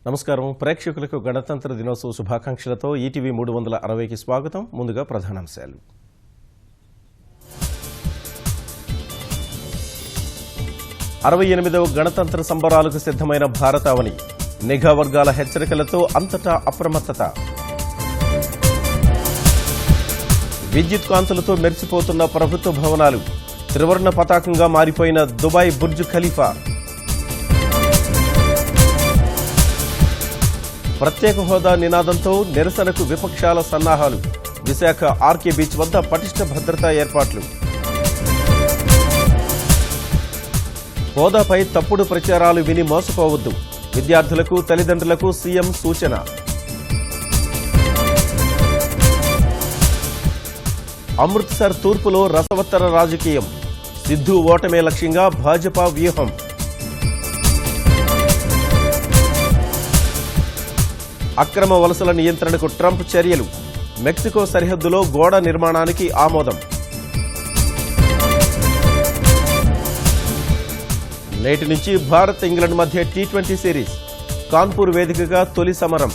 నమస్కారం ప్రేక్షకులకు గణతంత్ర దినోత్సవ శుభాకాంక్షలతో ఈటీవీ 360కి స్వాగతం. ముందుగా ప్రధానాంశాలు. అరవై 68వ గణతంత్ర సంబరాలకు సిద్ధమైన భారతావని. నిఘా వర్గాల హెచ్చరికలతో అంతటా అప్రమత్తత. విద్యుత్ కాంతులతో మెరిసిపోతున్న ప్రభుత్వ భవనాలు. త్రివర్ణ పతాకంగా మారిపోయిన దుబాయ్ బుర్జ్ ఖలీఫా. ప్రత్యేక హోదా నినాదంతో నిరసనకు విపక్షాల సన్నాహాలు. విశాఖ ఆర్కే బీచ్ వద్ద పటిష్ట భద్రతా ఏర్పాట్లు. హోదాపై తప్పుడు ప్రచారాలు విని మోసపోవద్దు. విద్యార్థులకు తల్లిదండ్రులకు సీఎం సూచన. అమృత్సర్ తూర్పులో రసవత్తర రాజకీయం. సిద్ధు ఓటమే లక్ష్యంగా భాజపా వ్యూహం. అక్రమ వలసల నియంత్రణకు ట్రంప్ చర్యలు. మెక్సికో సరిహద్దులో గోడ నిర్మాణానికి ఆమోదం. నేటి నుంచి భారత్ ఇంగ్లాండ్ మధ్య టీ20 సిరీస్. కాన్పూర్ వేదికగా తొలి సమరం.